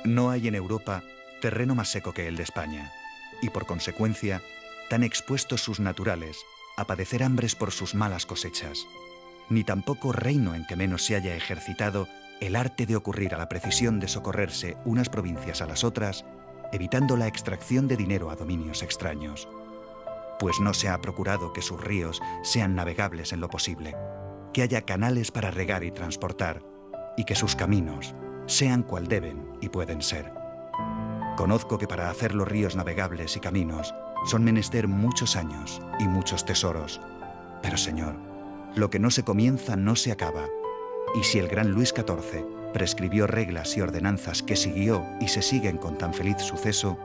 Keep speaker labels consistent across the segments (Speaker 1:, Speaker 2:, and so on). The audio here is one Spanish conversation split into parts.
Speaker 1: No hay en Europa terreno más seco que el de España, y por consecuencia, tan expuestos sus naturales a padecer hambres por sus malas cosechas, ni tampoco reino en que menos se haya ejercitado el arte de ocurrir a la precisión de socorrerse unas provincias a las otras, evitando la extracción de dinero a dominios extraños. Pues no se ha procurado que sus ríos sean navegables en lo posible, que haya canales para regar y transportar, y que sus caminos sean cual deben y pueden ser. Conozco que para hacer los ríos navegables y caminos son menester muchos años y muchos tesoros, pero, señor, lo que no se comienza no se acaba, y si el gran Luis XIV prescribió reglas y ordenanzas que siguió y se siguen con tan feliz suceso,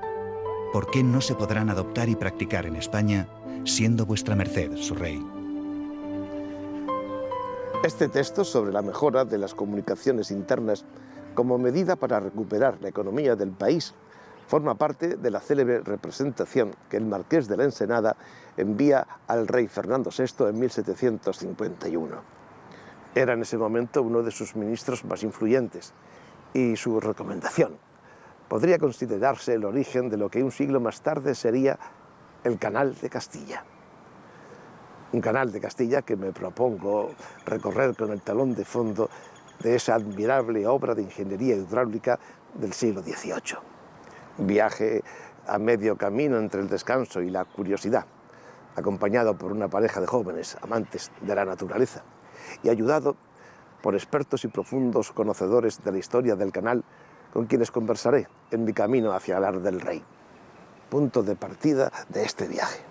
Speaker 1: ¿por qué no se podrán adoptar y practicar en España, siendo vuestra merced su rey?
Speaker 2: Este texto sobre la mejora de las comunicaciones internas como medida para recuperar la economía del país forma parte de la célebre representación que el marqués de la Ensenada envía al rey Fernando VI en 1751. Era en ese momento uno de sus ministros más influyentes y su recomendación podría considerarse el origen de lo que un siglo más tarde sería el Canal de Castilla. Un canal de Castilla que me propongo recorrer con el telón de fondo de esa admirable obra de ingeniería hidráulica del siglo XVIII. Viaje a medio camino entre el descanso y la curiosidad, acompañado por una pareja de jóvenes amantes de la naturaleza y ayudado por expertos y profundos conocedores de la historia del canal con quienes conversaré en mi camino hacia el Ar del Rey, punto de partida de este viaje.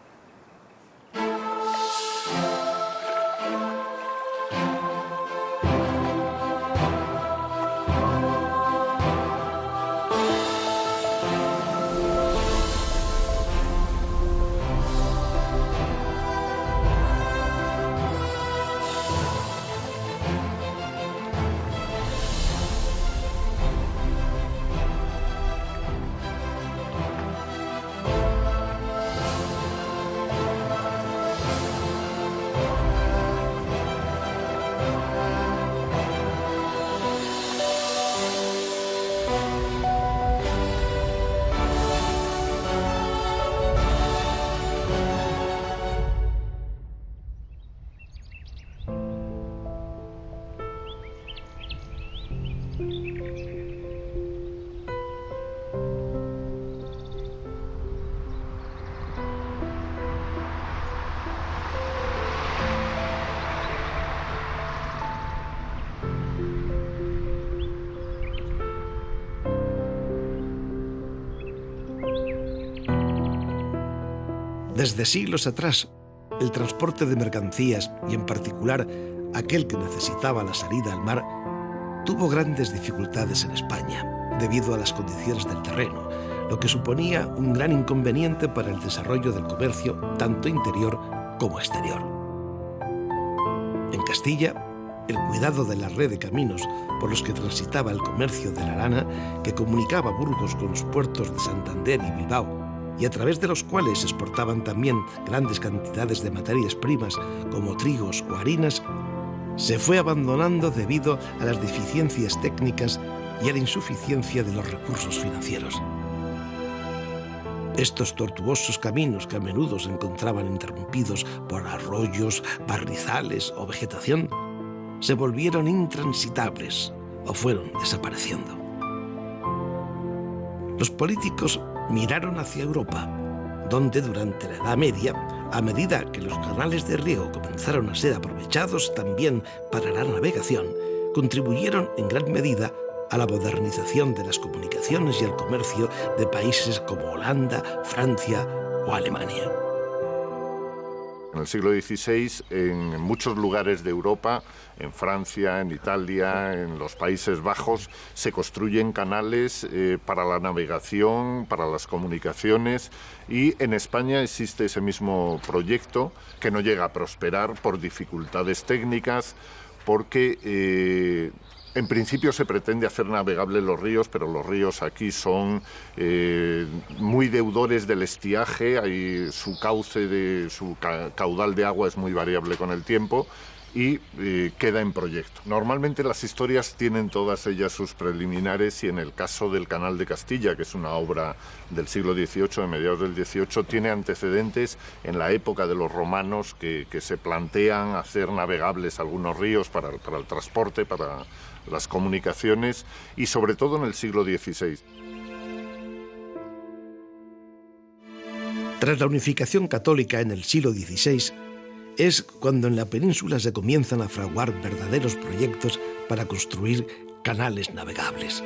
Speaker 3: Desde siglos atrás, el transporte de mercancías, y en particular aquel que necesitaba la salida al mar, tuvo grandes dificultades en España, debido a las condiciones del terreno, lo que suponía un gran inconveniente para el desarrollo del comercio, tanto interior como exterior. En Castilla, el cuidado de la red de caminos por los que transitaba el comercio de la lana, que comunicaba Burgos con los puertos de Santander y Bilbao, y a través de los cuales se exportaban también grandes cantidades de materias primas como trigos o harinas, se fue abandonando debido a las deficiencias técnicas y a la insuficiencia de los recursos financieros. Estos tortuosos caminos, que a menudo se encontraban interrumpidos por arroyos, barrizales o vegetación, se volvieron intransitables o fueron desapareciendo. Los políticos miraron hacia Europa, donde durante la Edad Media, a medida que los canales de riego comenzaron a ser aprovechados también para la navegación, contribuyeron en gran medida a la modernización de las comunicaciones y el comercio de países como Holanda, Francia o Alemania.
Speaker 4: En el siglo XVI, en muchos lugares de Europa, en Francia, en Italia, en los Países Bajos, se construyen canales para la navegación, para las comunicaciones, y en España existe ese mismo proyecto que no llega a prosperar por dificultades técnicas, porque en principio se pretende hacer navegables los ríos, pero los ríos aquí son muy deudores del estiaje, su caudal de agua es muy variable con el tiempo, y queda en proyecto. Normalmente las historias tienen todas ellas sus preliminares y en el caso del Canal de Castilla, que es una obra del siglo XVIII, de mediados del XVIII, tiene antecedentes en la época de los romanos que se plantean hacer navegables algunos ríos para el transporte, para las comunicaciones y sobre todo en el siglo XVI.
Speaker 3: Tras la unificación católica en el siglo XVI, es cuando en la península se comienzan a fraguar verdaderos proyectos para construir canales navegables.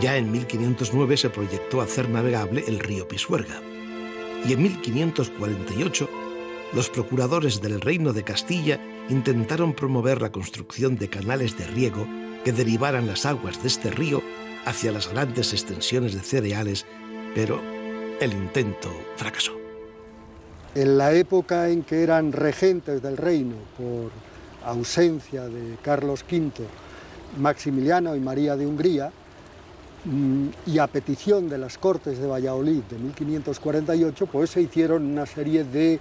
Speaker 3: Ya en 1509 se proyectó hacer navegable el río Pisuerga y en 1548 los procuradores del Reino de Castilla intentaron promover la construcción de canales de riego que derivaran las aguas de este río hacia las grandes extensiones de cereales, pero el intento fracasó.
Speaker 5: En la época en que eran regentes del reino, por ausencia de Carlos V, Maximiliano y María de Hungría, y a petición de las Cortes de Valladolid de 1548, pues se hicieron una serie de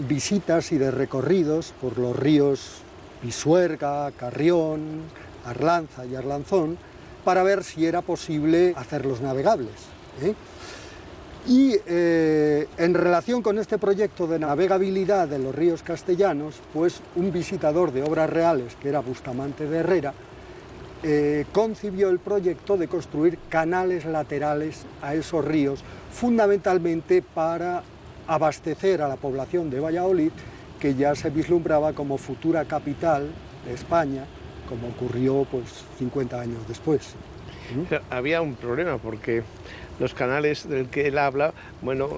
Speaker 5: visitas y de recorridos por los ríos Pisuerga, Carrión, Arlanza y Arlanzón, para ver si era posible hacerlos navegables, Y en relación con este proyecto de navegabilidad de los ríos castellanos, pues un visitador de obras reales, que era Bustamante de Herrera, concibió el proyecto de construir canales laterales a esos ríos, fundamentalmente para abastecer a la población de Valladolid, que ya se vislumbraba como futura capital de España, como ocurrió pues 50 años después.
Speaker 6: Había un problema porque los canales del que él habla, bueno,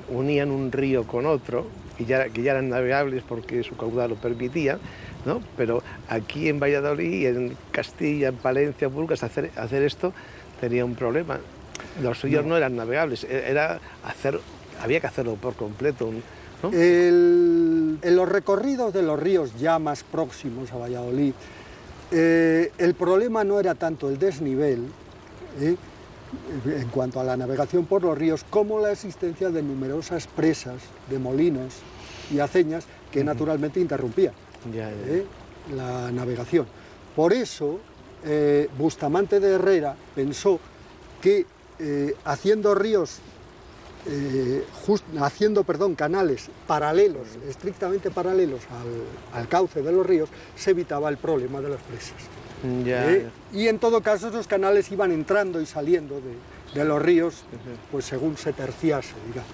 Speaker 6: unían un río con otro que ya eran navegables porque su caudal lo permitía, ¿no? Pero aquí en Valladolid, en Castilla, en Palencia, en Burgos, hacer esto tenía un problema. Los ríos no eran navegables, había que hacerlo por completo, ¿no?
Speaker 5: En los recorridos de los ríos ya más próximos a Valladolid, el problema no era tanto el desnivel, en cuanto a la navegación por los ríos, como la existencia de numerosas presas de molinos y aceñas que naturalmente interrumpían la navegación. Por eso, Bustamante de Herrera pensó que haciendo canales paralelos, estrictamente paralelos al cauce de los ríos, se evitaba el problema de las presas. Y en todo caso esos canales iban entrando y saliendo de los ríos, pues según se terciase, digamos.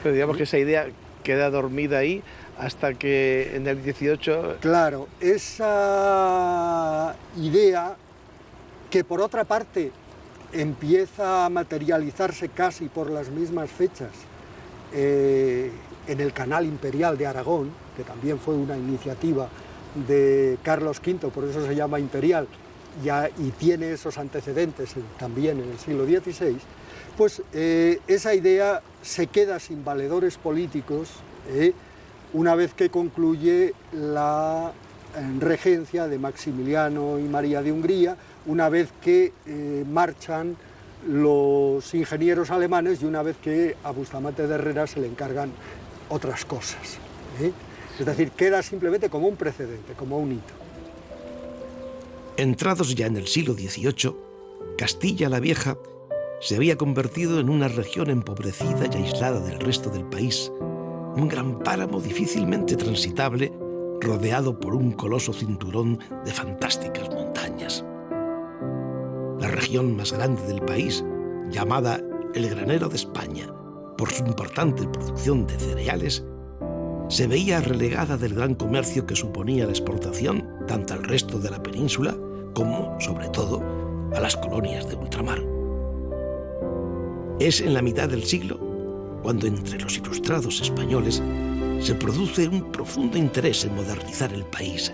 Speaker 6: Pero digamos que esa idea queda dormida ahí hasta que en el 18...
Speaker 5: Claro, esa idea que por otra parte empieza a materializarse casi por las mismas fechas en el Canal Imperial de Aragón, que también fue una iniciativa de Carlos V, por eso se llama imperial, y tiene esos antecedentes también en el siglo XVI, pues esa idea se queda sin valedores políticos una vez que concluye la regencia de Maximiliano y María de Hungría, una vez que marchan los ingenieros alemanes y una vez que a Bustamante de Herrera se le encargan otras cosas. Es decir, queda simplemente como un precedente, como un hito.
Speaker 3: Entrados ya en el siglo XVIII, Castilla la Vieja se había convertido en una región empobrecida y aislada del resto del país, un gran páramo difícilmente transitable, rodeado por un coloso cinturón de fantásticas montañas. La región más grande del país, llamada el Granero de España, por su importante producción de cereales, se veía relegada del gran comercio que suponía la exportación tanto al resto de la península como, sobre todo, a las colonias de ultramar. Es en la mitad del siglo cuando entre los ilustrados españoles se produce un profundo interés en modernizar el país,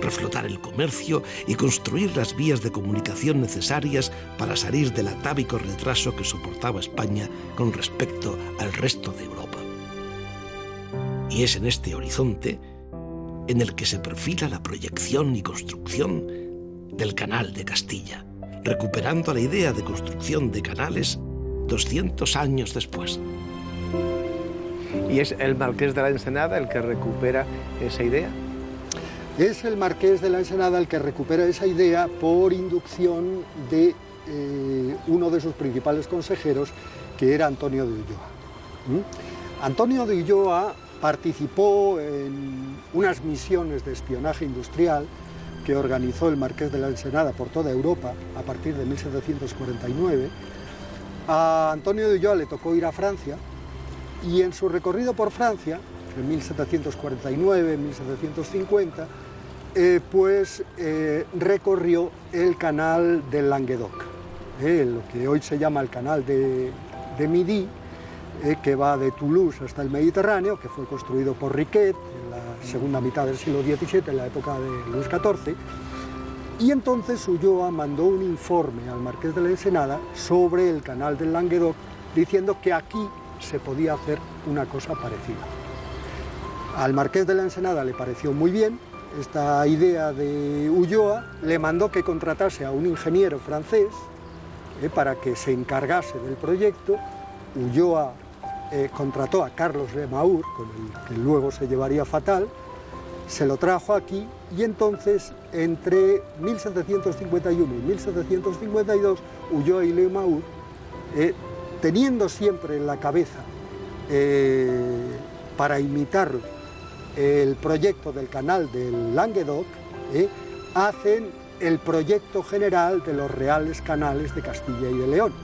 Speaker 3: reflotar el comercio y construir las vías de comunicación necesarias para salir del atávico retraso que soportaba España con respecto al resto de Europa. Y es en este horizonte en el que se perfila la proyección y construcción del Canal de Castilla, recuperando la idea de construcción de canales 200 años después.
Speaker 6: ¿Y es el Marqués de la Ensenada el que recupera esa idea?
Speaker 5: Es el marqués de la Ensenada el que recupera esa idea por inducción de uno de sus principales consejeros, que era Antonio de Ulloa. Antonio de Ulloa participó en unas misiones de espionaje industrial que organizó el marqués de la Ensenada por toda Europa a partir de 1749. A Antonio de Ulloa le tocó ir a Francia y en su recorrido por Francia, en 1749, 1750, recorrió el canal del Languedoc, lo que hoy se llama el canal de Midi, que va de Toulouse hasta el Mediterráneo, que fue construido por Riquet en la segunda mitad del siglo XVII, en la época de Luis XIV, y entonces Ulloa mandó un informe al marqués de la Ensenada sobre el canal del Languedoc, diciendo que aquí se podía hacer una cosa parecida. Al marqués de la Ensenada le pareció muy bien esta idea de Ulloa, le mandó que contratase a un ingeniero francés para que se encargase del proyecto. Ulloa contrató a Carlos de Maur, con el que luego se llevaría fatal, se lo trajo aquí y entonces entre 1751 y 1752 Ulloa y Le Maur, teniendo siempre en la cabeza para imitarlo el proyecto del canal del Languedoc, hacen el proyecto general de los reales canales de Castilla y de León.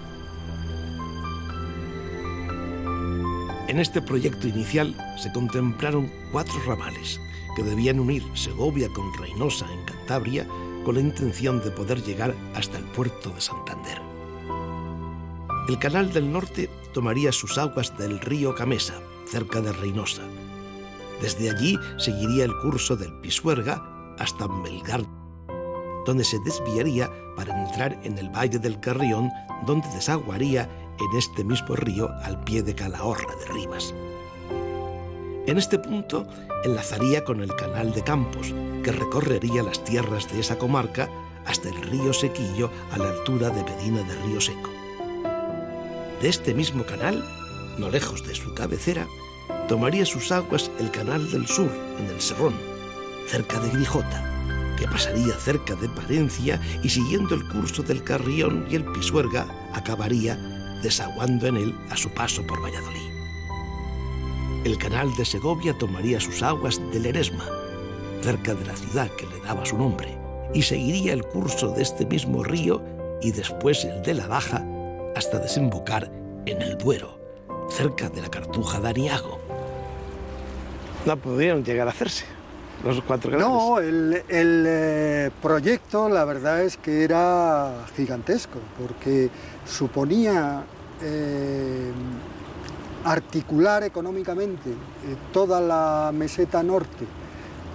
Speaker 3: En este proyecto inicial se contemplaron 4 ramales que debían unir Segovia con Reynosa en Cantabria con la intención de poder llegar hasta el puerto de Santander. El canal del norte tomaría sus aguas del río Camesa, cerca de Reynosa. Desde allí seguiría el curso del Pisuerga hasta Melgar, donde se desviaría para entrar en el valle del Carrión, donde desaguaría en este mismo río al pie de Calahorra de Rivas. En este punto enlazaría con el canal de Campos, que recorrería las tierras de esa comarca hasta el río Sequillo a la altura de Medina de Río Seco. De este mismo canal, no lejos de su cabecera, tomaría sus aguas el canal del sur, en el Serrón, cerca de Grijota, que pasaría cerca de Palencia y siguiendo el curso del Carrión y el Pisuerga acabaría desaguando en él a su paso por Valladolid. El canal de Segovia tomaría sus aguas del Eresma, cerca de la ciudad que le daba su nombre, y seguiría el curso de este mismo río y después el de la Baja hasta desembocar en el Duero, cerca de la Cartuja de Aniago.
Speaker 6: No pudieron llegar a hacerse los 4 canales.
Speaker 5: No, el proyecto la verdad es que era gigantesco, porque suponía articular económicamente toda la meseta norte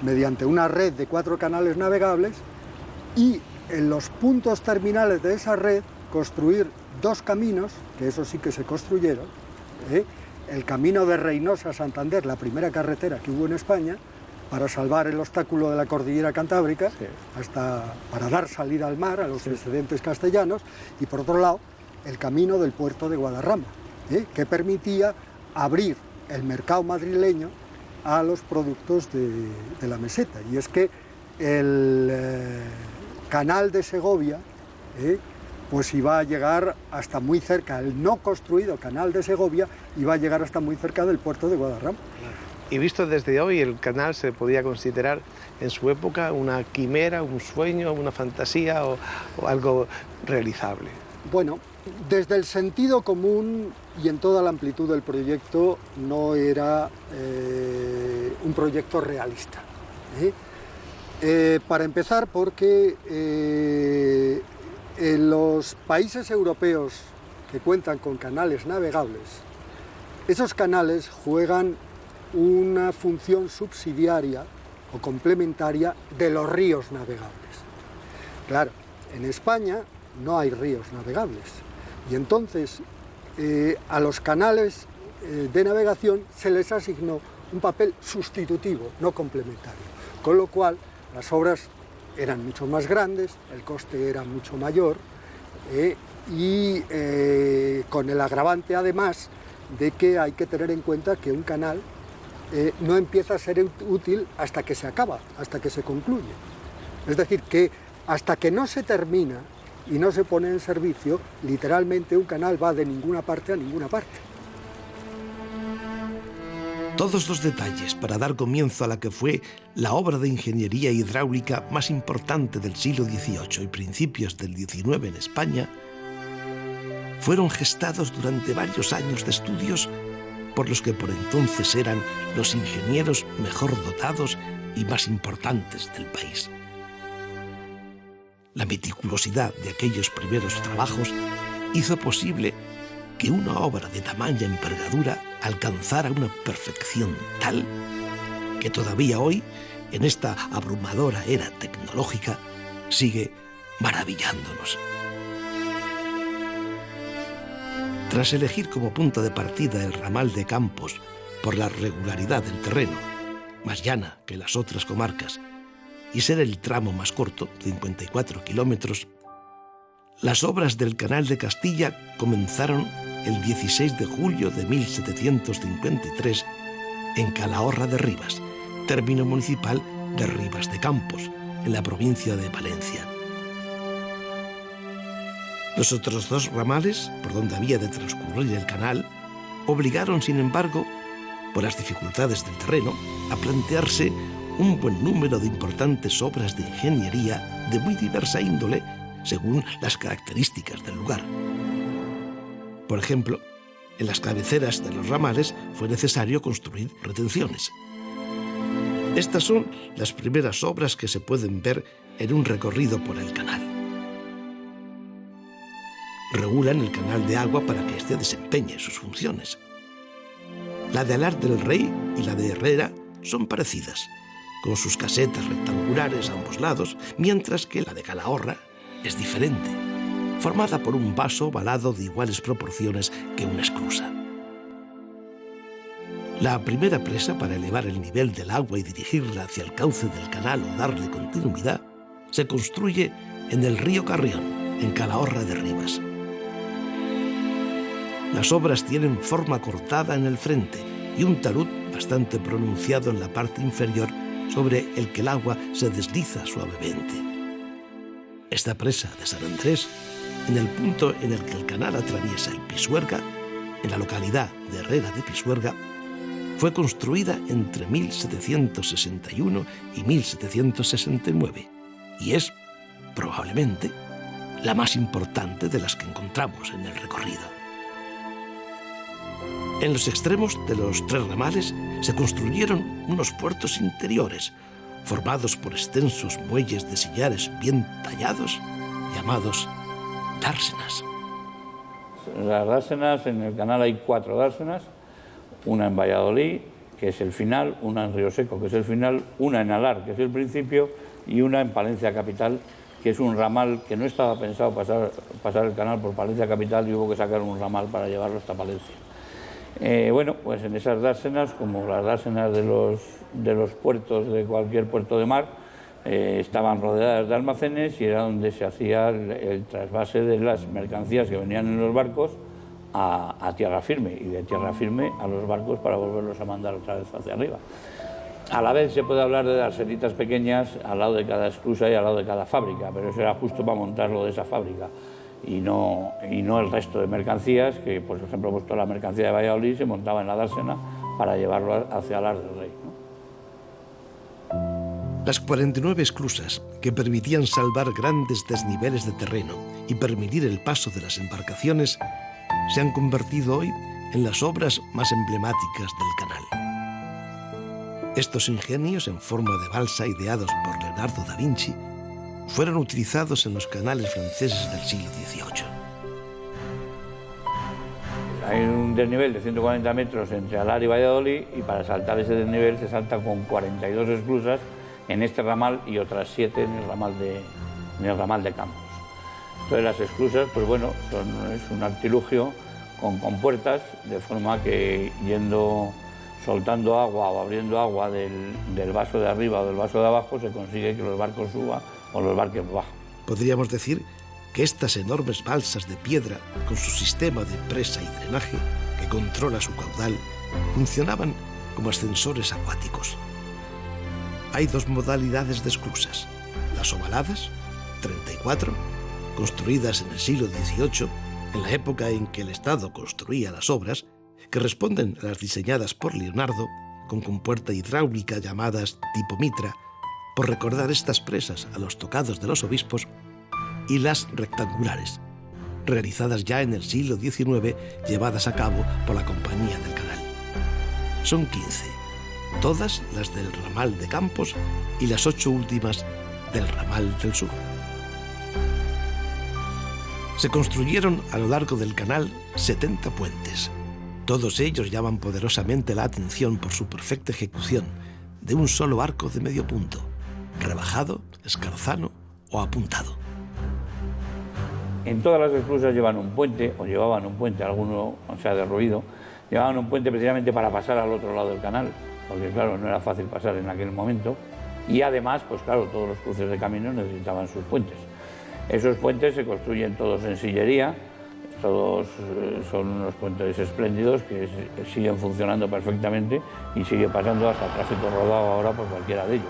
Speaker 5: mediante una red de 4 canales navegables y en los puntos terminales de esa red construir 2 caminos, que eso sí que se construyeron, el camino de Reynosa a Santander, la primera carretera que hubo en España, para salvar el obstáculo de la cordillera cantábrica, sí, para dar salida al mar a los excedentes castellanos, y por otro lado, el camino del puerto de Guadarrama, que permitía abrir el mercado madrileño a los productos de la meseta. Y es que el canal de Segovia pues iba a llegar hasta muy cerca, el no construido canal de Segovia iba a llegar hasta muy cerca del puerto de Guadarrama.
Speaker 6: Y visto desde hoy, el canal se podía considerar en su época una quimera, un sueño, una fantasía o algo realizable.
Speaker 5: Bueno, desde el sentido común y en toda la amplitud del proyecto no era un proyecto realista. Para empezar, porque en los países europeos que cuentan con canales navegables, esos canales juegan una función subsidiaria o complementaria de los ríos navegables. Claro, en España no hay ríos navegables y entonces a los canales de navegación se les asignó un papel sustitutivo, no complementario, con lo cual las obras eran mucho más grandes, el coste era mucho mayor y con el agravante además de que hay que tener en cuenta que un canal no empieza a ser útil hasta que se acaba, hasta que se concluye. Es decir, que hasta que no se termina y no se pone en servicio, literalmente un canal va de ninguna parte a ninguna parte.
Speaker 3: Todos los detalles para dar comienzo a la que fue la obra de ingeniería hidráulica más importante del siglo XVIII y principios del XIX en España fueron gestados durante varios años de estudios por los que por entonces eran los ingenieros mejor dotados y más importantes del país. La meticulosidad de aquellos primeros trabajos hizo posible que una obra de tamaña envergadura alcanzara una perfección tal que todavía hoy, en esta abrumadora era tecnológica, sigue maravillándonos. Tras elegir como punto de partida el ramal de Campos por la regularidad del terreno, más llana que las otras comarcas, y ser el tramo más corto, 54 kilómetros, las obras del Canal de Castilla comenzaron el 16 de julio de 1753 en Calahorra de Ribas, término municipal de Ribas de Campos, en la provincia de Valencia. Los otros dos ramales, por donde había de transcurrir el canal, obligaron, sin embargo, por las dificultades del terreno, a plantearse un buen número de importantes obras de ingeniería de muy diversa índole según las características del lugar. Por ejemplo, en las cabeceras de los ramales fue necesario construir retenciones. Estas son las primeras obras que se pueden ver en un recorrido por el canal. Regulan el canal de agua para que éste desempeñe sus funciones. La de Alar del Rey y la de Herrera son parecidas, con sus casetas rectangulares a ambos lados, mientras que la de Calahorra es diferente, formada por un vaso ovalado de iguales proporciones que una esclusa. La primera presa para elevar el nivel del agua y dirigirla hacia el cauce del canal o darle continuidad se construye en el río Carrión, en Calahorra de Ribas. Las obras tienen forma cortada en el frente y un talud bastante pronunciado en la parte inferior sobre el que el agua se desliza suavemente. Esta presa de San Andrés, en el punto en el que el canal atraviesa el Pisuerga, en la localidad de Herrera de Pisuerga, fue construida entre 1761 y 1769 y es, probablemente, la más importante de las que encontramos en el recorrido. En los extremos de los tres ramales se construyeron unos puertos interiores, formados por extensos muelles de sillares bien tallados, llamados dársenas.
Speaker 7: Las dársenas, en el canal hay 4 dársenas, una en Valladolid, que es el final, una en Río Seco, que es el final, una en Alar, que es el principio, y una en Palencia Capital, que es un ramal que no estaba pensado pasar el canal por Palencia Capital y hubo que sacar un ramal para llevarlo hasta Palencia. Bueno, pues en esas dársenas, como las dársenas de los puertos, de cualquier puerto de mar, estaban rodeadas de almacenes y era donde se hacía el trasvase de las mercancías que venían en los barcos a tierra firme, y de tierra firme a los barcos para volverlos a mandar otra vez hacia arriba. A la vez se puede hablar de darsenitas pequeñas al lado de cada esclusa y al lado de cada fábrica, pero eso era justo para montarlo de esa fábrica y no el resto de mercancías, que por ejemplo pues toda la mercancía de Valladolid se montaba en la dársena para llevarlo hacia Alar del Rey, ¿no?
Speaker 3: Las 49 esclusas que permitían salvar grandes desniveles de terreno y permitir el paso de las embarcaciones se han convertido hoy en las obras más emblemáticas del canal. Estos ingenios en forma de balsa ideados por Leonardo da Vinci fueron utilizados en los canales franceses del siglo XVIII.
Speaker 7: Hay un desnivel de 140 metros entre Alar y Valladolid y para saltar ese desnivel se salta con 42 esclusas en este ramal y otras 7 en el ramal de Campos. Entonces las esclusas, pues bueno, es un artilugio con compuertas, de forma que soltando agua o abriendo agua del vaso de arriba o del vaso de abajo se consigue que los barcos suban o los barcos bajan.
Speaker 3: Podríamos decir que estas enormes balsas de piedra, con su sistema de presa y drenaje que controla su caudal, funcionaban como ascensores acuáticos. Hay 2 modalidades de esclusas: las ovaladas, 34, construidas en el siglo XVIII, en la época en que el Estado construía las obras, que responden a las diseñadas por Leonardo, con compuerta hidráulica llamadas tipo mitra, por recordar estas presas a los tocados de los obispos, y las rectangulares, realizadas ya en el siglo XIX, llevadas a cabo por la Compañía del Canal. Son 15, todas las del ramal de Campos y las 8 últimas del ramal del sur. Se construyeron a lo largo del canal 70 puentes. Todos ellos llaman poderosamente la atención por su perfecta ejecución de un solo arco de medio punto, rebajado, escarzano o apuntado.
Speaker 7: En todas las esclusas llevan un puente, o llevaban un puente, alguno, o sea, derruido, llevaban un puente precisamente para pasar al otro lado del canal, porque claro, no era fácil pasar en aquel momento, y además, pues claro, todos los cruces de caminos necesitaban sus puentes. Esos puentes se construyen todos en sillería, todos son unos puentes espléndidos que siguen funcionando perfectamente y sigue pasando hasta tráfico rodado ahora por cualquiera de ellos.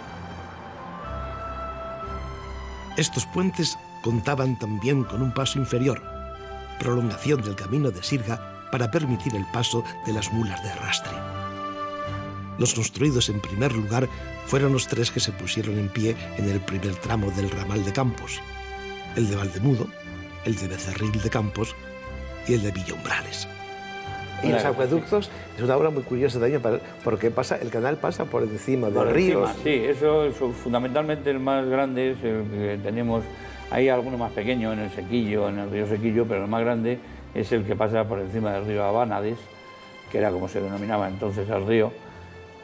Speaker 3: Estos puentes contaban también con un paso inferior, prolongación del camino de sirga para permitir el paso de las mulas de arrastre. Los construidos en primer lugar fueron los 3 que se pusieron en pie en el primer tramo del ramal de Campos: el de Valdemudo, el de Becerril de Campos y el de Villombrales.
Speaker 6: Y los acueductos es una obra muy curiosa también, porque el canal pasa por encima de los ríos.
Speaker 7: Sí, eso fundamentalmente el más grande es el que tenemos. Hay alguno más pequeño en el Sequillo, en el río Sequillo, pero el más grande es el que pasa por encima del río Abánades, que era como se denominaba entonces el río,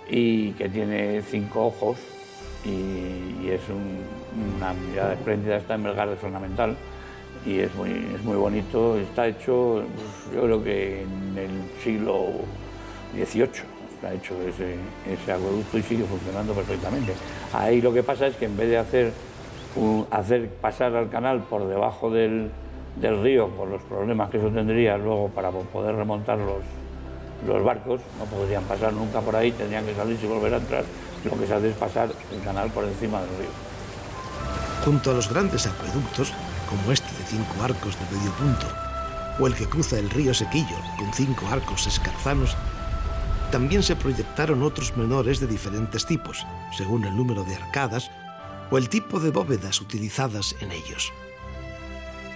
Speaker 7: y que tiene 5 ojos y es una mirada espléndida. Está en Melgar de Ornamental y es muy bonito. Está hecho, pues, yo creo que en el siglo XVIII está hecho ese acueducto y sigue funcionando perfectamente. Ahí lo que pasa es que en vez de hacer pasar al canal por debajo del río, por los problemas que eso tendría luego para poder remontar los barcos, no podrían pasar nunca por ahí, tendrían que salirse y volver a entrar. Lo que se hace es pasar el canal por encima del río.
Speaker 3: Junto a los grandes acueductos, como este de 5 arcos de medio punto, o el que cruza el río Sequillo con 5 arcos escarzanos, también se proyectaron otros menores de diferentes tipos, según el número de arcadas o el tipo de bóvedas utilizadas en ellos.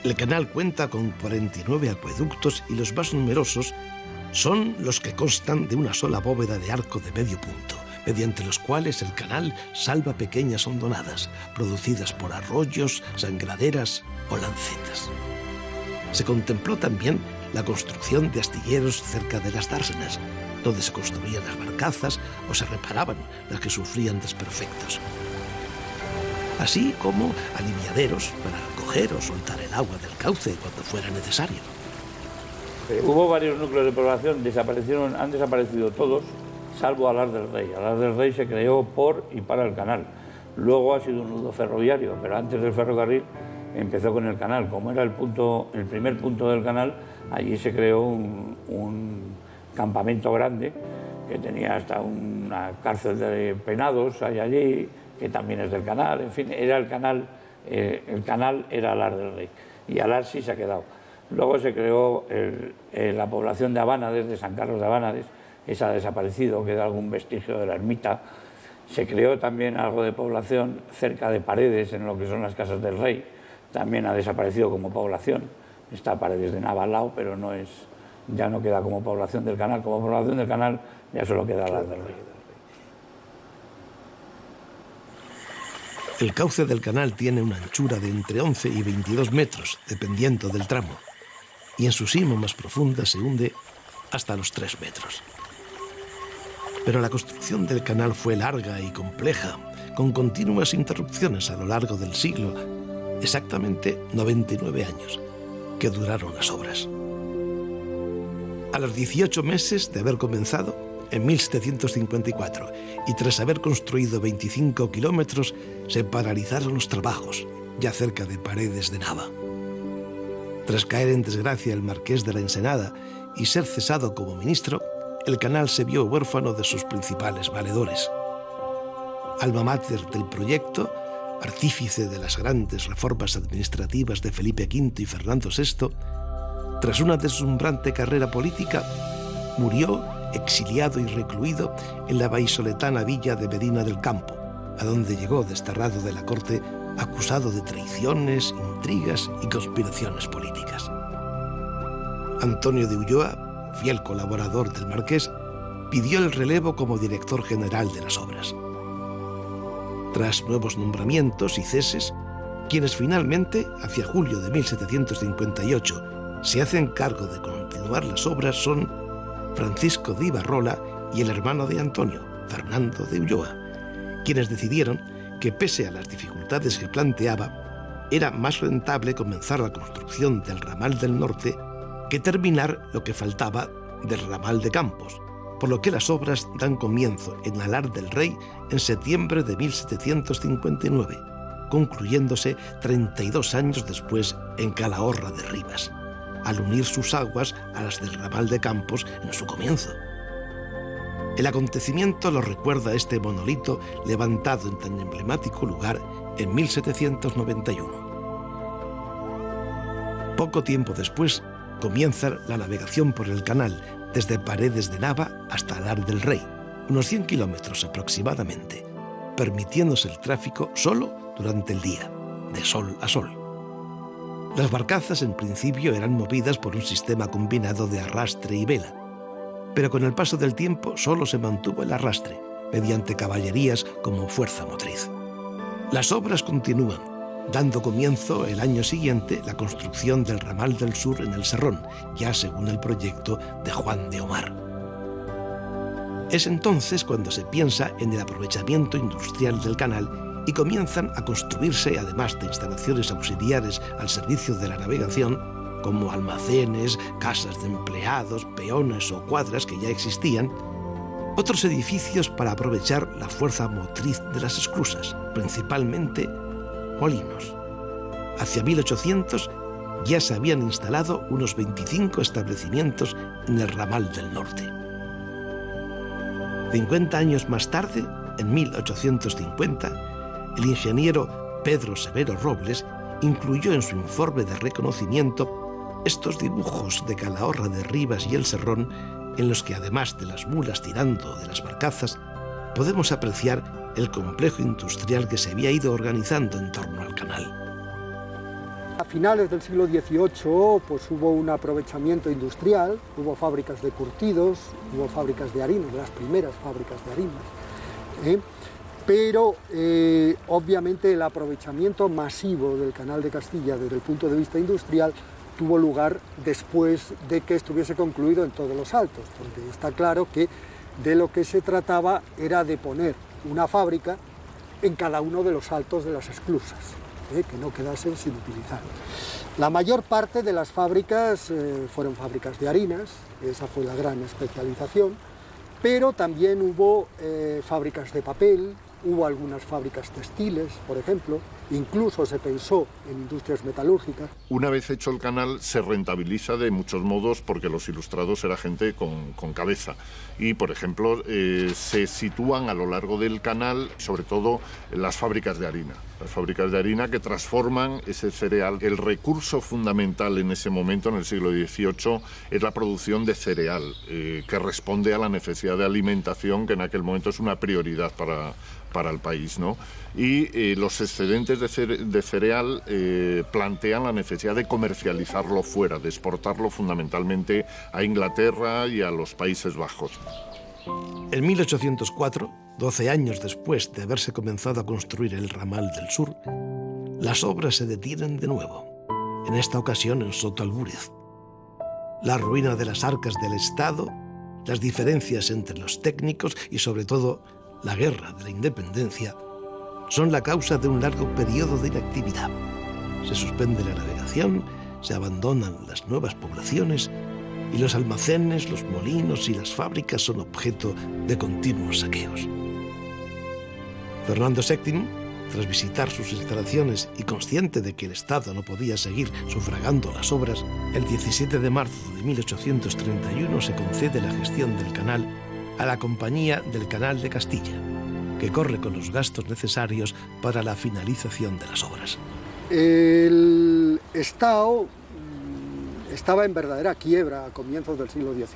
Speaker 3: El canal cuenta con 49 acueductos y los más numerosos son los que constan de una sola bóveda de arco de medio punto, mediante los cuales el canal salva pequeñas hondonadas producidas por arroyos, sangraderas o lancetas. Se contempló también la construcción de astilleros cerca de las dársenas, donde se construían las barcazas o se reparaban las que sufrían desperfectos, así como aliviaderos para recoger o soltar el agua del cauce cuando fuera necesario.
Speaker 7: Hubo varios núcleos de población, han desaparecido todos, salvo Alar del Rey. Alar del Rey se creó por y para el canal. Luego ha sido un nudo ferroviario, pero antes del ferrocarril empezó con el canal. Como era el primer punto del canal, allí se creó un campamento grande que tenía hasta una cárcel de penados hay allí, que también es del canal. En fin, era el canal era Alar del Rey y Alar sí se ha quedado. Luego se creó la población de Abánades, de San Carlos de Abánades. Esa ha desaparecido, queda algún vestigio de la ermita. Se creó también algo de población cerca de Paredes, en lo que son las casas del rey. También ha desaparecido como población. Está Paredes de Nava al lado, pero ya no queda como población del canal. Como población del canal ya solo queda la del rey.
Speaker 3: El cauce del canal tiene una anchura de entre 11 y 22 metros, dependiendo del tramo, y en su cima más profunda se hunde hasta los 3 metros. Pero la construcción del canal fue larga y compleja, con continuas interrupciones a lo largo del siglo, exactamente 99 años, que duraron las obras. A los 18 meses de haber comenzado, en 1754, y tras haber construido 25 kilómetros, se paralizaron los trabajos, ya cerca de Paredes de Nava. Tras caer en desgracia el marqués de la Ensenada y ser cesado como ministro, el canal se vio huérfano de sus principales valedores. Alma mater del proyecto, artífice de las grandes reformas administrativas de Felipe V y Fernando VI, tras una deslumbrante carrera política, murió exiliado y recluido en la vallisoletana villa de Medina del Campo, a donde llegó desterrado de la corte acusado de traiciones, intrigas y conspiraciones políticas. Antonio de Ulloa, fiel colaborador del marqués, pidió el relevo como director general de las obras. Tras nuevos nombramientos y ceses, quienes finalmente, hacia julio de 1758, se hacen cargo de continuar las obras son Francisco de Ibarrola y el hermano de Antonio, Fernando de Ulloa, quienes decidieron que, pese a las dificultades que planteaba, era más rentable comenzar la construcción del ramal del norte que terminar lo que faltaba del ramal de Campos, por lo que las obras dan comienzo en Alar del Rey en septiembre de 1759, concluyéndose 32 años después en Calahorra de Rivas, al unir sus aguas a las del ramal de Campos en su comienzo. El acontecimiento lo recuerda este monolito levantado en tan emblemático lugar en 1791. Poco tiempo después comienza la navegación por el canal desde Paredes de Nava hasta Alar del Rey, unos 100 kilómetros aproximadamente, permitiéndose el tráfico solo durante el día, de sol a sol. Las barcazas en principio eran movidas por un sistema combinado de arrastre y vela, pero con el paso del tiempo solo se mantuvo el arrastre, mediante caballerías como fuerza motriz. Las obras continúan, dando comienzo el año siguiente la construcción del ramal del sur en el Serrón, ya según el proyecto de Juan de Omar. Es entonces cuando se piensa en el aprovechamiento industrial del canal y comienzan a construirse, además de instalaciones auxiliares al servicio de la navegación, como almacenes, casas de empleados, peones o cuadras que ya existían, otros edificios para aprovechar la fuerza motriz de las esclusas, principalmente molinos. Hacia 1800 ya se habían instalado unos 25 establecimientos en el ramal del norte. 50 años más tarde, en 1850, el ingeniero Pedro Severo Robles incluyó en su informe de reconocimiento estos dibujos de Calahorra de Rivas y el Serrón, en los que, además de las mulas tirando de las barcazas, podemos apreciar el complejo industrial que se había ido organizando en torno al canal.
Speaker 5: A finales del siglo XVIII pues, hubo un aprovechamiento industrial, hubo fábricas de curtidos, hubo fábricas de harinas, las primeras fábricas de harinas, pero obviamente el aprovechamiento masivo del Canal de Castilla desde el punto de vista industrial tuvo lugar después de que estuviese concluido en todos los altos, donde está claro que de lo que se trataba era de poner una fábrica en cada uno de los altos de las esclusas, que no quedasen sin utilizar. La mayor parte de las fábricas fueron fábricas de harinas, esa fue la gran especialización, pero también hubo fábricas de papel, hubo algunas fábricas textiles, por ejemplo, incluso se pensó en industrias metalúrgicas.
Speaker 4: Una vez hecho el canal se rentabiliza de muchos modos porque los ilustrados era gente con cabeza y, por ejemplo, se sitúan a lo largo del canal sobre todo las fábricas de harina. Las fábricas de harina que transforman ese cereal. El recurso fundamental en ese momento, en el siglo XVIII, es la producción de cereal, que responde a la necesidad de alimentación que en aquel momento es una prioridad para el país, ¿no? Y los excedentes de cereal plantean la necesidad de comercializarlo fuera, de exportarlo fundamentalmente a Inglaterra y a los Países Bajos.
Speaker 3: En 1804, 12 años después de haberse comenzado a construir el ramal del sur, las obras se detienen de nuevo, en esta ocasión en Soto Albúrez. La ruina de las arcas del Estado, las diferencias entre los técnicos y sobre todo la guerra de la independencia son la causa de un largo periodo de inactividad. Se suspende la navegación, se abandonan las nuevas poblaciones y los almacenes, los molinos y las fábricas son objeto de continuos saqueos. Fernando VII, tras visitar sus instalaciones y consciente de que el Estado no podía seguir sufragando las obras, el 17 de marzo de 1831 se concede la gestión del canal a la Compañía del Canal de Castilla, que corre con los gastos necesarios para la finalización de las obras.
Speaker 5: El Estado estaba en verdadera quiebra a comienzos del siglo XIX.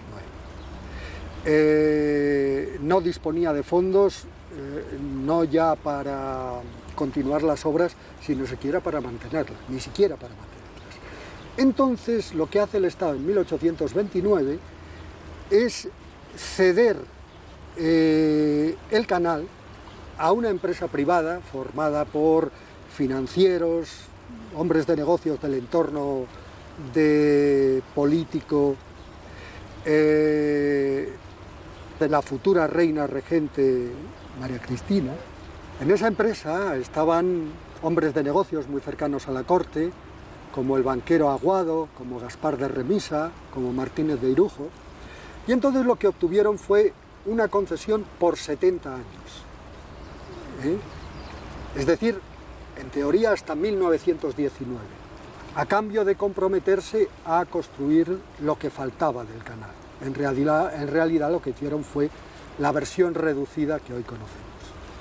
Speaker 5: No disponía de fondos, no ya para continuar las obras, sino siquiera para mantenerlas, ni siquiera para mantenerlas. Entonces, lo que hace el Estado en 1829 es ceder el canal a una empresa privada formada por financieros, hombres de negocios del entorno de político, de la futura reina regente María Cristina. En esa empresa estaban hombres de negocios muy cercanos a la corte, como el banquero Aguado, como Gaspar de Remisa, como Martínez de Irujo, y entonces lo que obtuvieron fue una concesión por 70 años. Es decir, en teoría hasta 1919, a cambio de comprometerse a construir lo que faltaba del canal. En realidad lo que hicieron fue la versión reducida que hoy conocemos.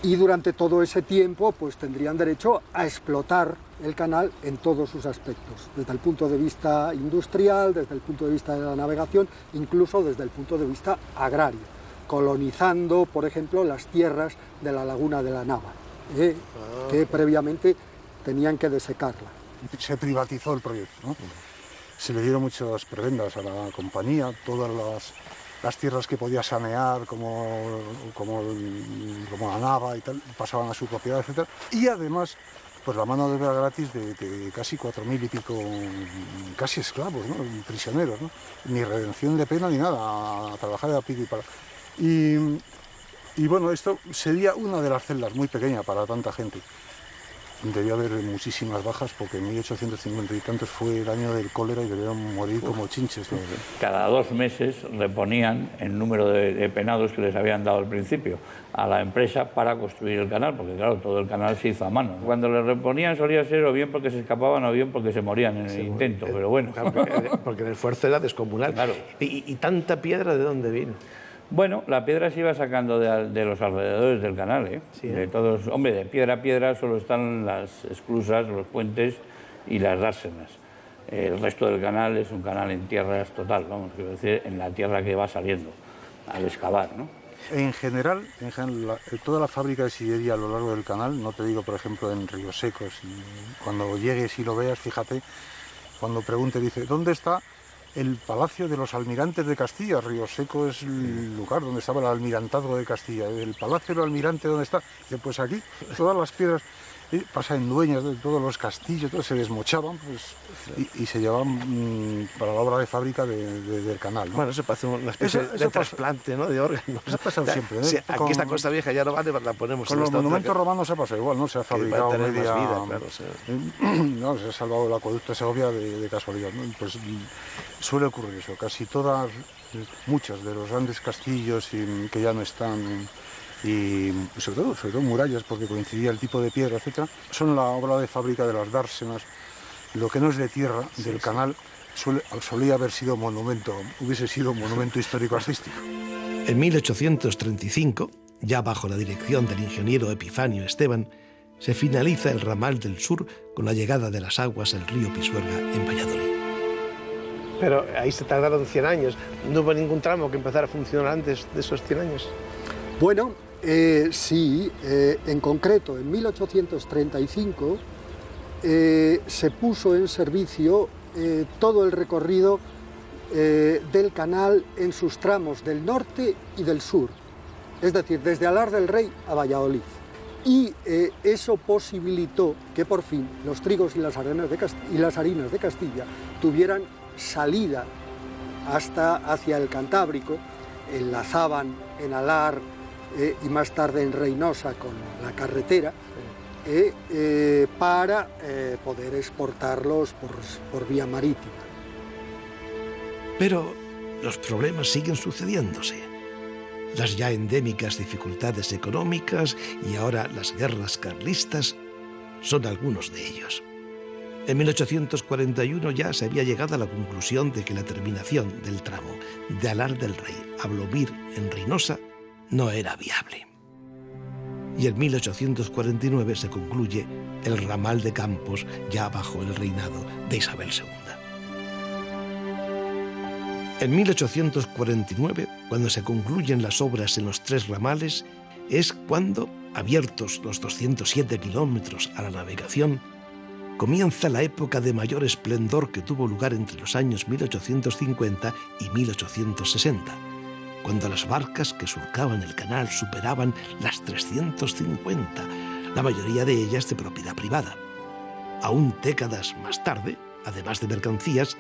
Speaker 5: Y durante todo ese tiempo pues tendrían derecho a explotar el canal en todos sus aspectos, desde el punto de vista industrial, desde el punto de vista de la navegación, incluso desde el punto de vista agrario, colonizando, por ejemplo, las tierras de la laguna de la Nava, que previamente tenían que desecarla.
Speaker 8: Se privatizó el proyecto, ¿no? Se le dieron muchas prebendas a la compañía, todas las tierras que podía sanear, como la Nava y tal, pasaban a su propiedad, etc. Y además, pues la mano de obra gratis de casi 4.000 y pico, casi esclavos, ¿no? Prisioneros, ¿no? Ni redención de pena ni nada, a trabajar a pico y para. Y bueno, esto sería una de las celdas muy pequeña para tanta gente. Debía haber muchísimas bajas porque en 1850 y tantos fue el año del cólera y debieron morir como chinches, ¿no?
Speaker 7: Cada 2 meses reponían el número de penados que les habían dado al principio a la empresa para construir el canal, porque claro, todo el canal se hizo a mano. Cuando les reponían solía ser o bien porque se escapaban o bien porque se morían en el intento, pero bueno.
Speaker 6: Porque el esfuerzo era descomunal.
Speaker 7: Claro.
Speaker 6: ¿Y tanta piedra de dónde vino?
Speaker 7: Bueno, la piedra se iba sacando de los alrededores del canal, ¿eh?
Speaker 6: Sí,
Speaker 7: De todos, hombre, de piedra a piedra solo están las esclusas, los puentes y las dársenas. El resto del canal es un canal en tierras total, vamos, quiero decir, en la tierra que va saliendo al excavar, ¿no?
Speaker 8: En general, toda la fábrica de sillería a lo largo del canal, no te digo, por ejemplo, en Ríos Secos, y cuando llegues y lo veas, fíjate, cuando pregunte, dice, ¿dónde está el Palacio de los Almirantes de Castilla? Ríos Seco es el lugar donde estaba el almirantazgo de Castilla. ¿El Palacio del Almirante dónde está? Dice, pues aquí, todas las piedras pasan dueñas de todos los castillos, se desmochaban pues, y se llevaban para la obra de fábrica del canal, ¿no?
Speaker 6: Bueno, eso parece una especie de trasplante, ¿no? De órganos.
Speaker 8: Eso ha pasado siempre, ¿eh?
Speaker 6: Sí, aquí esta Costa Vieja ya no vale, la ponemos
Speaker 8: con
Speaker 6: en
Speaker 8: los
Speaker 6: esta
Speaker 8: monumentos
Speaker 6: otra,
Speaker 8: romanos ha pasado igual, ¿no? Se ha fabricado
Speaker 6: tener
Speaker 8: media...
Speaker 6: más vida, claro, sí.
Speaker 8: No, se ha salvado el acueducto de Segovia de casualidad, ¿no? Pues suele ocurrir eso, casi todas, muchos de los grandes castillos que ya no están, y sobre todo murallas, porque coincidía el tipo de piedra, etcétera, son la obra de fábrica de las dársenas. Lo que no es de tierra del canal solía haber sido hubiese sido monumento histórico-artístico.
Speaker 3: En 1835, ya bajo la dirección del ingeniero Epifanio Esteban, se finaliza el ramal del sur con la llegada de las aguas al río Pisuerga en Valladolid.
Speaker 6: Pero ahí se tardaron 100 años. ¿No hubo ningún tramo que empezara a funcionar antes de esos 100 años?
Speaker 5: Bueno, sí, en concreto, en 1835 se puso en servicio todo el recorrido del canal en sus tramos del norte y del sur, es decir, desde Alar del Rey a Valladolid. Y eso posibilitó que por fin los trigos y las harinas de Castilla tuvieran salida hacia el Cantábrico, enlazaban en Alar y más tarde en Reynosa con la carretera, para poder exportarlos por vía marítima.
Speaker 3: Pero los problemas siguen sucediéndose. Las ya endémicas dificultades económicas y ahora las guerras carlistas son algunos de ellos. En 1841 ya se había llegado a la conclusión de que la terminación del tramo de Alar del Rey a Blomir en Reynosa no era viable. Y en 1849 se concluye el ramal de Campos ya bajo el reinado de Isabel II. En 1849, cuando se concluyen las obras en los 3 ramales, es cuando, abiertos los 207 kilómetros a la navegación, comienza la época de mayor esplendor que tuvo lugar entre los años 1850 y 1860, cuando las barcas que surcaban el canal superaban las 350, la mayoría de ellas de propiedad privada. Aún décadas más tarde, además de mercancías,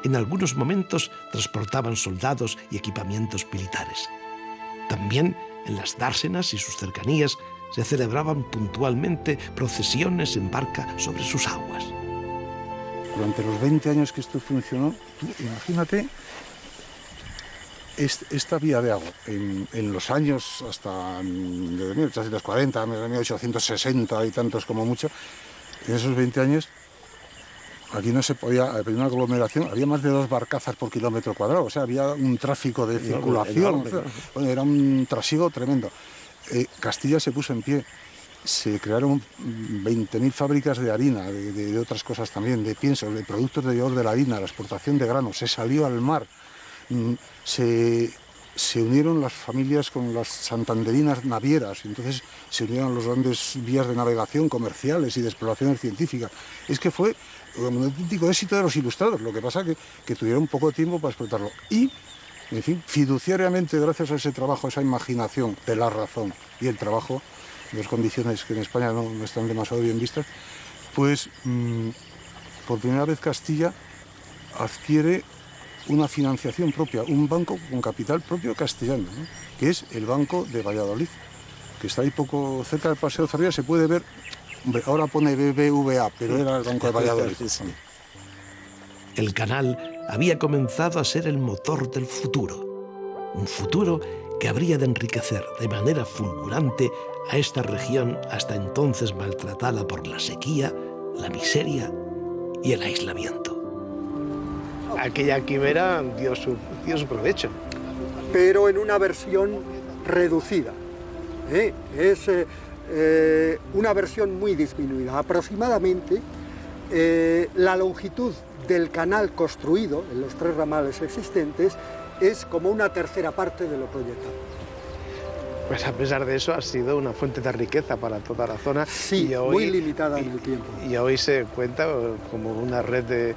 Speaker 3: en algunos momentos transportaban soldados y equipamientos militares. También en las dársenas y sus cercanías se celebraban puntualmente procesiones en barca sobre sus aguas.
Speaker 8: Durante los 20 años que esto funcionó, tú imagínate esta vía de agua, en los años hasta de 1840, 1860 y tantos como mucho, en esos 20 años, aquí no se podía, había una aglomeración, había más de 2 barcazas por kilómetro cuadrado, o sea, había un tráfico de circulación, bueno, era un trasiego tremendo. Castilla se puso en pie, se crearon 20.000 fábricas de harina, de otras cosas también, de pienso, de productos derivados de la harina, la exportación de granos, se salió al mar, se unieron las familias con las santanderinas navieras, entonces se unieron las grandes vías de navegación comerciales y de exploraciones científicas. Es que fue un auténtico éxito de los ilustrados, lo que pasa que tuvieron poco tiempo para explotarlo. Y, en fin, fiduciariamente, gracias a ese trabajo, a esa imaginación de la razón y el trabajo, dos condiciones que en España no están demasiado bien vistas, pues por primera vez Castilla adquiere una financiación propia, un banco con capital propio castellano, ¿no?, que es el Banco de Valladolid, que está ahí poco cerca del Paseo de Zorrilla, se puede ver, hombre, ahora pone BBVA, pero era el Banco de Valladolid.
Speaker 3: El canal había comenzado a ser el motor del futuro, un futuro que habría de enriquecer de manera fulgurante a esta región hasta entonces maltratada por la sequía, la miseria y el aislamiento.
Speaker 6: Aquella quimera dio su provecho.
Speaker 5: Pero en una versión reducida. Es una versión muy disminuida. Aproximadamente la longitud del canal construido en los 3 ramales existentes es como una tercera parte de lo proyectado.
Speaker 6: Pues a pesar de eso ha sido una fuente de riqueza para toda la zona.
Speaker 5: Sí, y hoy, muy limitada en el tiempo.
Speaker 6: Y hoy se cuenta como una red de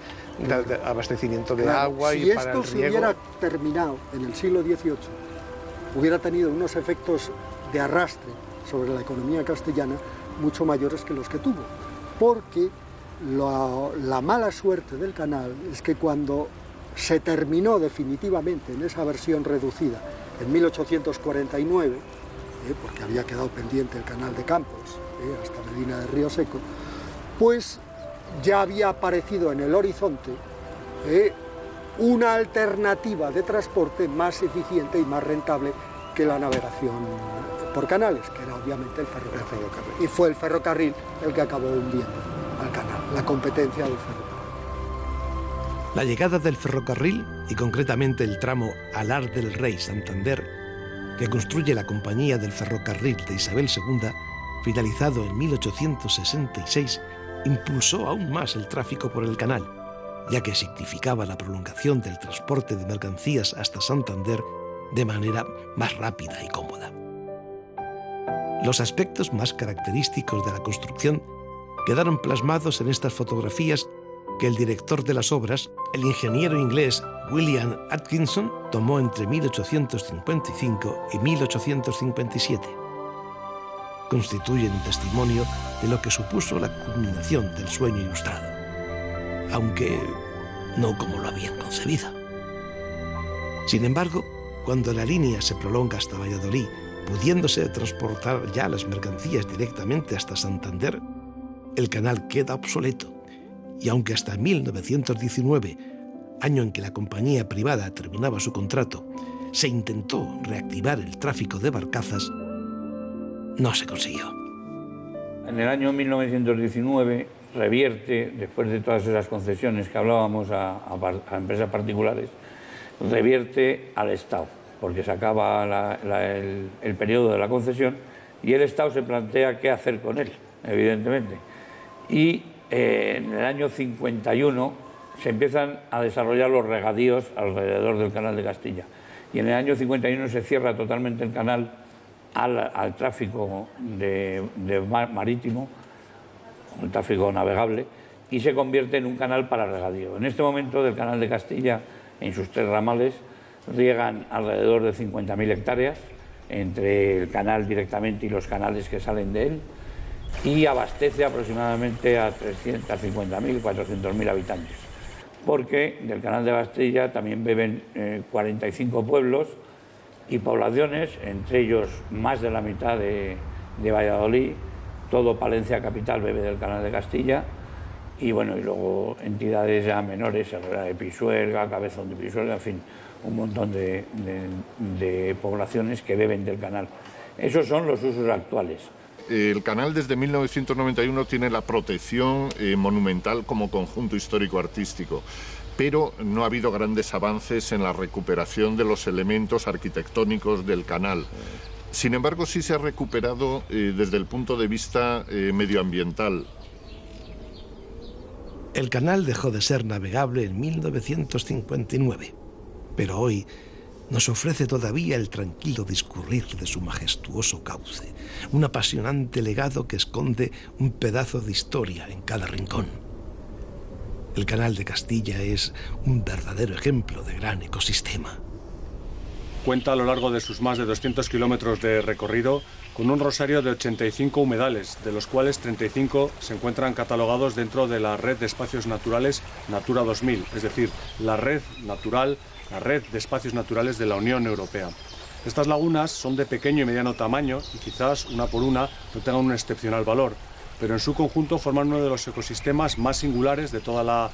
Speaker 6: abastecimiento de agua y para el riego.
Speaker 5: Si esto se hubiera terminado en el siglo XVIII, hubiera tenido unos efectos de arrastre sobre la economía castellana mucho mayores que los que tuvo, porque la mala suerte del canal es que cuando se terminó definitivamente en esa versión reducida en 1849, porque había quedado pendiente el canal de Campos hasta Medina de Río Seco, pues ya había aparecido en el horizonte una alternativa de transporte más eficiente y más rentable que la navegación por canales, que era obviamente el ferrocarril. Y fue el ferrocarril el que acabó hundiendo al canal, la competencia del ferrocarril.
Speaker 3: La llegada del ferrocarril, y concretamente el tramo Alar del Rey Santander, que construye la Compañía del Ferrocarril de Isabel II, finalizado en 1866, impulsó aún más el tráfico por el canal, ya que significaba la prolongación del transporte de mercancías hasta Santander de manera más rápida y cómoda. Los aspectos más característicos de la construcción quedaron plasmados en estas fotografías que el director de las obras, el ingeniero inglés William Atkinson, tomó entre 1855 y 1857. Constituyen un testimonio de lo que supuso la culminación del sueño ilustrado, aunque no como lo habían concebido. Sin embargo, cuando la línea se prolonga hasta Valladolid, pudiéndose transportar ya las mercancías directamente hasta Santander, el canal queda obsoleto, y aunque hasta 1919, año en que la compañía privada terminaba su contrato, se intentó reactivar el tráfico de barcazas, no se consiguió.
Speaker 7: En el año 1919 revierte, después de todas esas concesiones que hablábamos a empresas particulares, revierte al Estado, porque se acaba el periodo de la concesión y el Estado se plantea qué hacer con él, evidentemente. Y en el año 51 se empiezan a desarrollar los regadíos alrededor del Canal de Castilla. Y en el año 51 se cierra totalmente el canal al tráfico marítimo, un tráfico navegable, y se convierte en un canal para regadío. En este momento, del Canal de Castilla, en sus 3 ramales, riegan alrededor de 50.000 hectáreas, entre el canal directamente y los canales que salen de él, y abastece aproximadamente a 350.000, 400.000 habitantes. Porque del Canal de Castilla también beben 45 pueblos y poblaciones, entre ellos más de la mitad de Valladolid. Todo Palencia capital bebe del Canal de Castilla, y bueno, y luego entidades ya menores, Herrera de Pisuerga, Cabezón de Pisuerga, en fin, un montón de poblaciones que beben del canal. Esos son los usos actuales.
Speaker 4: El canal desde 1991 tiene la protección monumental como conjunto histórico-artístico, pero no ha habido grandes avances en la recuperación de los elementos arquitectónicos del canal. Sin embargo, sí se ha recuperado desde el punto de vista medioambiental.
Speaker 3: El canal dejó de ser navegable en 1959, pero hoy nos ofrece todavía el tranquilo discurrir de su majestuoso cauce, un apasionante legado que esconde un pedazo de historia en cada rincón. El Canal de Castilla es un verdadero ejemplo de gran ecosistema.
Speaker 9: Cuenta a lo largo de sus más de 200 kilómetros de recorrido con un rosario de 85 humedales, de los cuales 35 se encuentran catalogados dentro de la red de espacios naturales Natura 2000, es decir, la red de espacios naturales de la Unión Europea. Estas lagunas son de pequeño y mediano tamaño y quizás una por una no tengan un excepcional valor, pero en su conjunto forman uno de los ecosistemas más singulares de toda la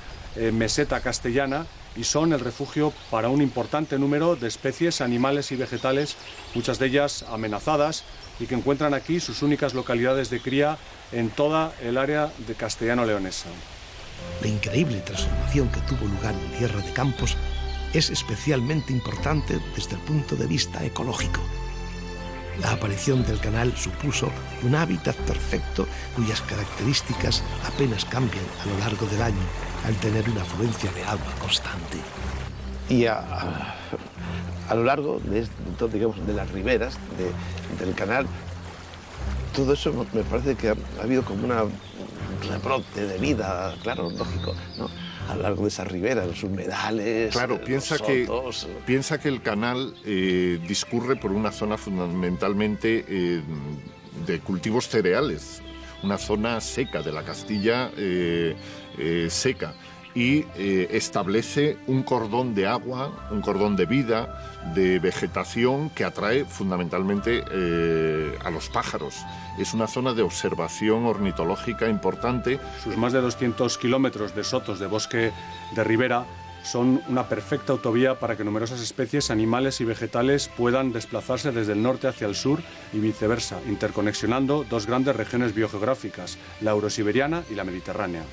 Speaker 9: meseta castellana y son el refugio para un importante número de especies animales y vegetales, muchas de ellas amenazadas, y que encuentran aquí sus únicas localidades de cría en toda el área de castellano-leonesa.
Speaker 3: La increíble transformación que tuvo lugar en Tierra de Campos es especialmente importante desde el punto de vista ecológico. La aparición del canal supuso un hábitat perfecto cuyas características apenas cambian a lo largo del año al tener una afluencia de agua constante.
Speaker 2: Y a lo largo de las riberas del canal, todo eso me parece que ha habido como un rebrote de vida, claro, lógico, ¿no? A lo largo de esas riberas, los humedales,
Speaker 4: claro, piensa que el canal discurre por una zona fundamentalmente de cultivos cereales, una zona seca de la Castilla seca, y establece un cordón de agua, un cordón de vida, de vegetación que atrae fundamentalmente a los pájaros. Es una zona de observación ornitológica importante.
Speaker 9: Sus más de 200 kilómetros de sotos de bosque de ribera son una perfecta autovía para que numerosas especies animales y vegetales puedan desplazarse desde el norte hacia el sur y viceversa, interconexionando dos grandes regiones biogeográficas, la eurosiberiana y la mediterránea.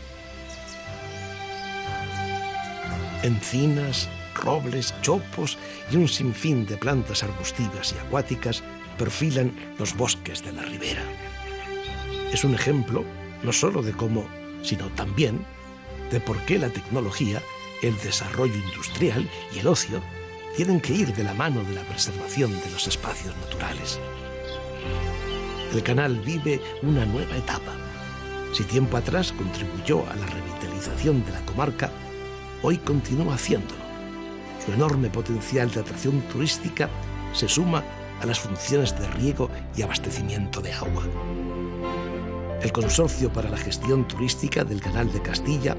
Speaker 3: Encinas, robles, chopos y un sinfín de plantas arbustivas y acuáticas perfilan los bosques de la ribera. Es un ejemplo no solo de cómo, sino también de por qué la tecnología, el desarrollo industrial y el ocio tienen que ir de la mano de la preservación de los espacios naturales. El canal vive una nueva etapa. Si tiempo atrás contribuyó a la revitalización de la comarca, hoy continúa haciéndolo. Su enorme potencial de atracción turística se suma a las funciones de riego y abastecimiento de agua. El Consorcio para la Gestión Turística del Canal de Castilla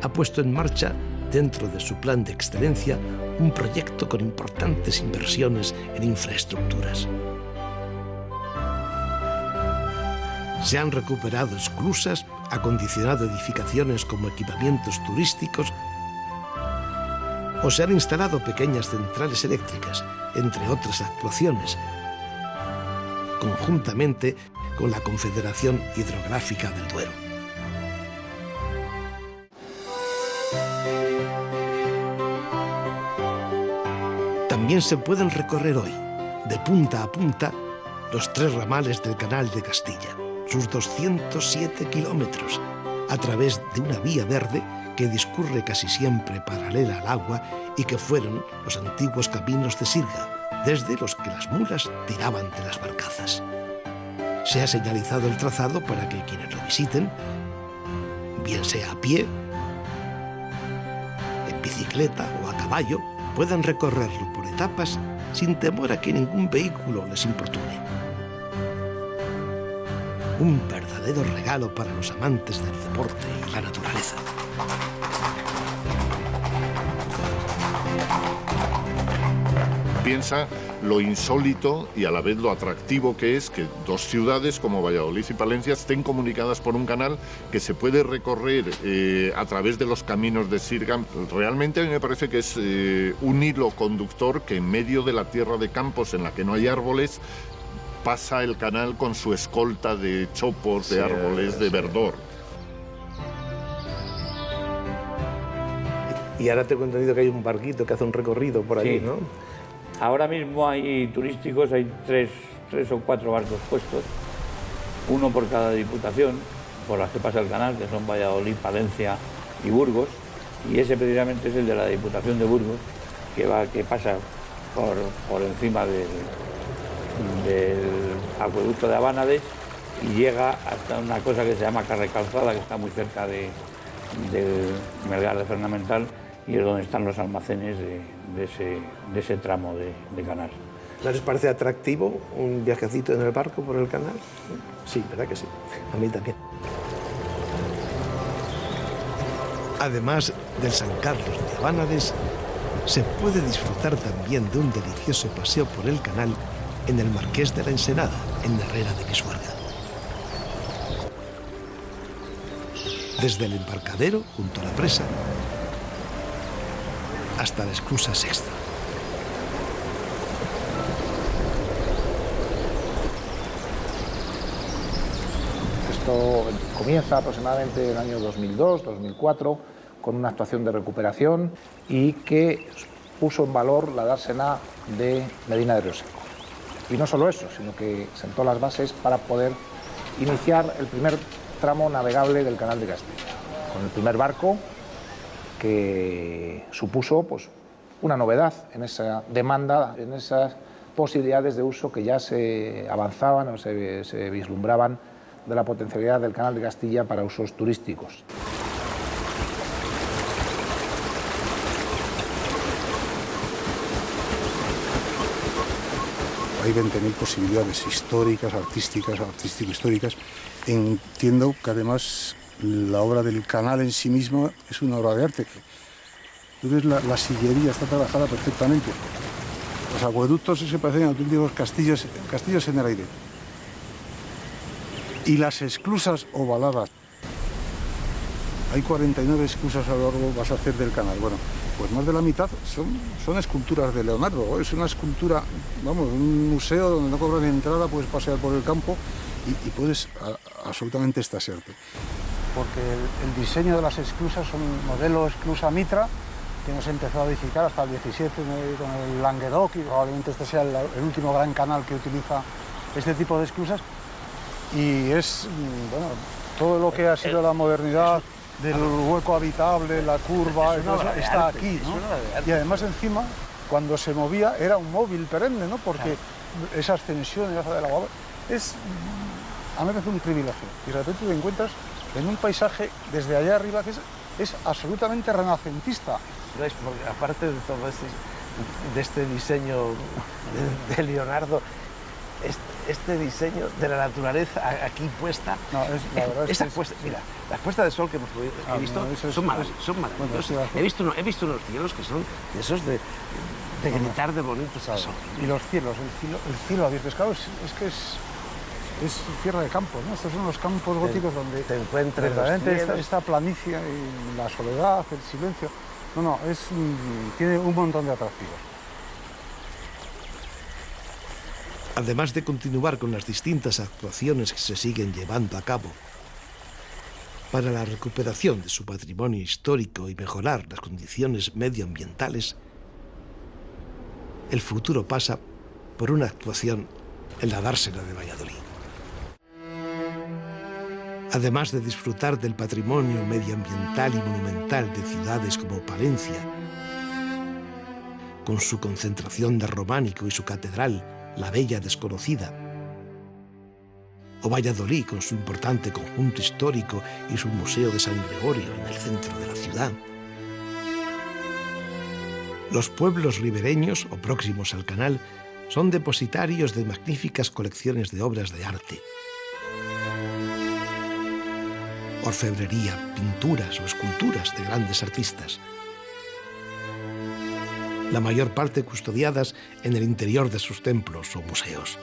Speaker 3: ha puesto en marcha, dentro de su plan de excelencia, un proyecto con importantes inversiones en infraestructuras. Se han recuperado esclusas, acondicionado edificaciones como equipamientos turísticos o se han instalado pequeñas centrales eléctricas, entre otras actuaciones. Conjuntamente, con la Confederación Hidrográfica del Duero. También se pueden recorrer hoy, de punta a punta, los 3 ramales del Canal de Castilla, sus 207 kilómetros, a través de una vía verde que discurre casi siempre paralela al agua y que fueron los antiguos caminos de sirga, desde los que las mulas tiraban de las barcazas. Se ha señalizado el trazado para que quienes lo visiten, bien sea a pie, en bicicleta o a caballo, puedan recorrerlo por etapas sin temor a que ningún vehículo les importune. Un verdadero regalo para los amantes del deporte y la naturaleza.
Speaker 4: Piensa lo insólito y a la vez lo atractivo que es que 2 ciudades como Valladolid y Palencia estén comunicadas por un canal que se puede recorrer a través de los caminos de sirga. Realmente a mí me parece que es un hilo conductor que en medio de la tierra de campos en la que no hay árboles pasa el canal con su escolta de chopos, de árboles, de verdor.
Speaker 6: Y ahora tengo entendido que hay un barquito que hace un recorrido por allí,
Speaker 7: Sí.
Speaker 6: ¿no?
Speaker 7: Ahora mismo hay turísticos, hay tres o cuatro barcos puestos, uno por cada diputación por las que pasa el canal, que son Valladolid, Palencia y Burgos, y ese precisamente es el de la Diputación de Burgos, que pasa por encima del acueducto de Abánades y llega hasta una cosa que se llama Carrecalzada, que está muy cerca del Melgar de Fernamental, y es donde están los almacenes de ese tramo de canal.
Speaker 6: ¿No les parece atractivo un viajecito en el barco por el canal? Sí, ¿verdad que sí? A mí también.
Speaker 3: Además del San Carlos de Abánades, se puede disfrutar también de un delicioso paseo por el canal en el Marqués de la Ensenada, en Herrera de Pisuerga. Desde el embarcadero, junto a la presa, hasta la esclusa Sexta.
Speaker 10: Esto comienza aproximadamente en el año 2002-2004 con una actuación de recuperación y que puso en valor la dársena de Medina de Rioseco. Y no solo eso, sino que sentó las bases para poder iniciar el primer tramo navegable del Canal de Castilla, con el primer barco que supuso pues, una novedad en esa demanda, en esas posibilidades de uso que ya se avanzaban o se vislumbraban de la potencialidad del Canal de Castilla para usos turísticos.
Speaker 8: Hay 20.000 posibilidades históricas, artístico-históricas. Entiendo que además la obra del canal en sí misma es una obra de arte. Entonces la sillería está trabajada perfectamente. Los acueductos se parecen a auténticos castillos en el aire. Y las esclusas ovaladas. Hay 49 esclusas a lo largo vas a hacer del canal. Bueno, pues más de la mitad son esculturas de Leonardo. Es una escultura, vamos, un museo donde no cobras entrada, puedes pasear por el campo y puedes absolutamente extasiarte.
Speaker 5: Porque el diseño de las esclusas son un modelo esclusa Mitra que no se empezó a edificar hasta el 17 con el Languedoc, y probablemente este sea el último gran canal que utiliza este tipo de esclusas. Y es, bueno, todo lo que ha sido la modernidad del hueco habitable, la curva, está aquí, ¿no? Y además encima, cuando se movía, era un móvil perenne, ¿no? Porque esa ascensión del agua a mí me parece un privilegio. Y de repente te encuentras en un paisaje desde allá arriba que es absolutamente renacentista.
Speaker 6: Porque aparte de todo este diseño de Leonardo, este diseño de la naturaleza aquí puesta,
Speaker 5: no,
Speaker 6: mira, las puestas de sol que he visto son maravillosas. Bueno, he visto unos cielos que son esos de gritar de bonitos que son.
Speaker 5: Y los cielos, el cielo abierto, claro, es que es tierra de campo, ¿no? Estos son los campos góticos donde
Speaker 6: te encuentras
Speaker 5: verdaderamente esta planicie y la soledad, el silencio. Tiene un montón de atractivos.
Speaker 3: además de continuar con las distintas actuaciones que se siguen llevando a cabo para la recuperación de su patrimonio histórico y mejorar las condiciones medioambientales, el futuro pasa por una actuación en la dársena de Valladolid. Además de disfrutar del patrimonio medioambiental y monumental de ciudades como Palencia, con su concentración de románico y su catedral, la Bella Desconocida, o Valladolid con su importante conjunto histórico y su Museo de San Gregorio en el centro de la ciudad. Los pueblos ribereños o próximos al canal son depositarios de magníficas colecciones de obras de arte, orfebrería, pinturas o esculturas de grandes artistas, la mayor parte custodiadas en el interior de sus templos o museos.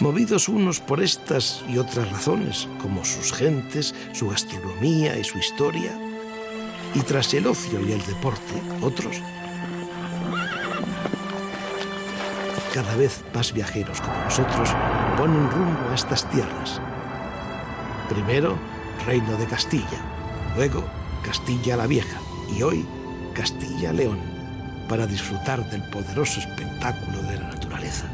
Speaker 3: Movidos unos por estas y otras razones, como sus gentes, su gastronomía y su historia, y tras el ocio y el deporte, otros, cada vez más viajeros como nosotros ponen rumbo a estas tierras. Primero, Reino de Castilla, luego Castilla la Vieja y hoy Castilla-León, para disfrutar del poderoso espectáculo de la naturaleza.